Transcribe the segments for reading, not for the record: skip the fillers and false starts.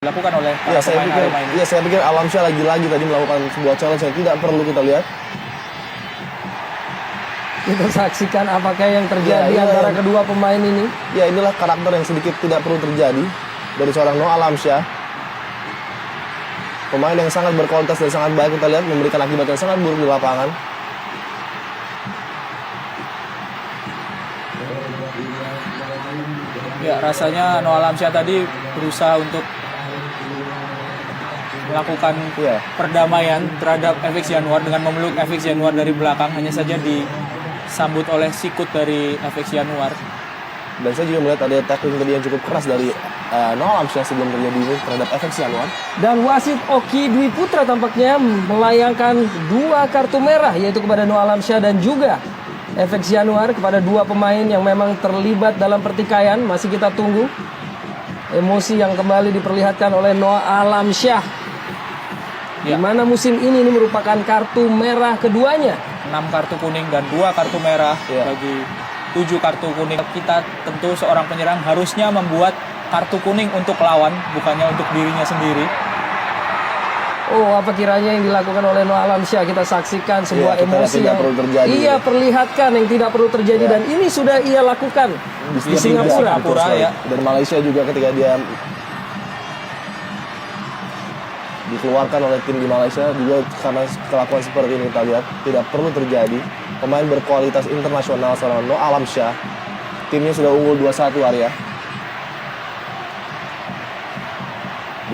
dilakukan oleh Ya, para pemain Arema ini. saya pikir Alamsyah lagi-lagi tadi melakukan sebuah challenge yang tidak perlu kita lihat. Kita saksikan apakah yang terjadi antara kedua pemain ini. Ya, inilah karakter yang sedikit tidak perlu terjadi dari seorang Noah Alamsyah. Pemain yang sangat berkualitas dan sangat baik, kita lihat memberikan akibat yang sangat buruk di lapangan. Ya, rasanya Noah Alamsyah tadi berusaha untuk melakukan perdamaian terhadap FX Januar dengan memeluk FX Januar dari belakang, hanya saja disambut oleh sikut dari FX Januar. Dan saya juga melihat ada tackling tadi yang cukup keras dari Noah Alamsyah sebelum terjadi ini terhadap FX Januar. Dan wasit Oki Dwi Putra tampaknya melayangkan 2 kartu merah, yaitu kepada Noah Alamsyah dan juga FX Januar, kepada 2 pemain yang memang terlibat dalam pertikaian. Masih kita tunggu emosi yang kembali diperlihatkan oleh Noah Alamsyah. Di mana musim ini merupakan kartu merah keduanya. 6 kartu kuning dan 2 kartu merah bagi 7 kartu kuning. Kita tentu seorang penyerang harusnya membuat kartu kuning untuk lawan, bukannya untuk dirinya sendiri. Oh, apa kiranya yang dilakukan oleh Noah Alamsyah? Kita saksikan sebuah emosi yang ia perlihatkan yang tidak perlu terjadi, dan ini sudah ia lakukan di Singapura ya. Dan Malaysia juga ketika dia dikeluarkan oleh tim di Malaysia juga karena kelakuan seperti ini, kita lihat tidak perlu terjadi. Pemain berkualitas internasional seorang Noah Alamsyah, timnya sudah unggul 2-1 Arya.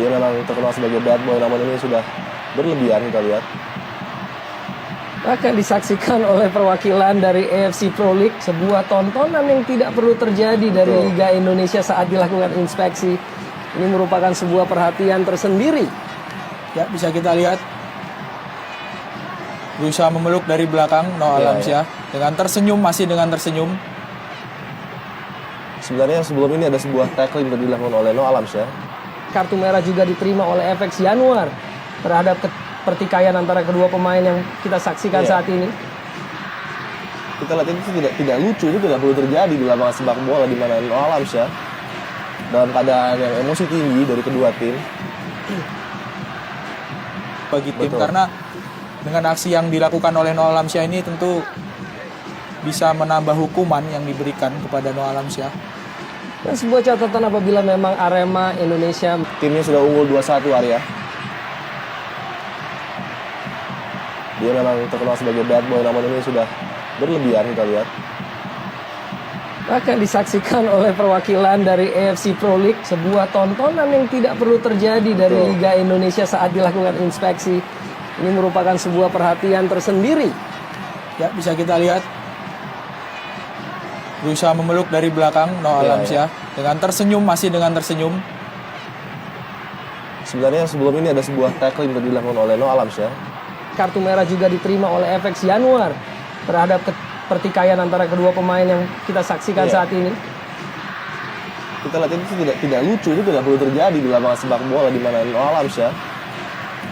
Dia memang terkenal sebagai bad boy, namun ini sudah berlebihan, kita lihat. Akan disaksikan oleh perwakilan dari AFC Pro League, sebuah tontonan yang tidak perlu terjadi dari Liga Indonesia saat dilakukan inspeksi. Ini merupakan sebuah perhatian tersendiri. Ya, bisa kita lihat berusaha memeluk dari belakang Noah Alamsyah dengan tersenyum, masih dengan tersenyum. Sebenarnya sebelum ini ada sebuah tackling yang dilakukan oleh Noah Alamsyah. Kartu merah juga diterima oleh FX Januar terhadap pertikaian antara kedua pemain yang kita saksikan saat ini. Kita lihat itu tidak lucu, itu tidak perlu terjadi di lapangan sepak bola, di mana Noah Alamsyah dalam keadaan yang emosi tinggi dari kedua tim. Bagi tim, karena dengan aksi yang dilakukan oleh Noah Alamsyah ini tentu bisa menambah hukuman yang diberikan kepada Noah Alamsyah. Dan sebuah catatan apabila memang Arema Indonesia timnya sudah unggul 2-1 Arya. Dia memang terkenal sebagai bad boy, namun ini sudah berlebihan, kita lihat. Akan disaksikan oleh perwakilan dari AFC Pro League, sebuah tontonan yang tidak perlu terjadi dari Liga Indonesia saat dilakukan inspeksi. Ini merupakan sebuah perhatian tersendiri. Ya, bisa kita lihat berusaha memeluk dari belakang Noah Alamsyah dengan tersenyum, masih dengan tersenyum. Sebenarnya sebelum ini ada sebuah tackling yang dilakukan oleh Noah Alamsyah. Kartu merah juga diterima oleh FX Januar terhadap pertikaian antara kedua pemain yang kita saksikan saat ini. Kita lihat itu tidak lucu, itu tidak perlu terjadi di lapangan sepak bola, di mana Noah Alamsyah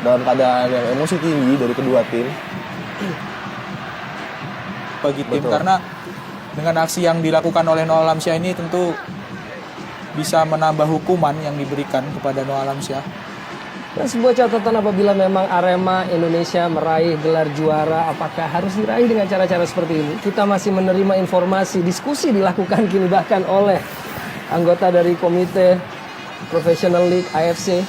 dalam keadaan yang emosi tinggi dari kedua tim. Bagi tim, karena dengan aksi yang dilakukan oleh Noah Alamsyah ini tentu bisa menambah hukuman yang diberikan kepada Noah Alamsyah. Dan sebuah catatan apabila memang Arema Indonesia meraih gelar juara, apakah harus diraih dengan cara-cara seperti ini? Kita masih menerima informasi, diskusi dilakukan kini bahkan oleh anggota dari Komite Professional League AFC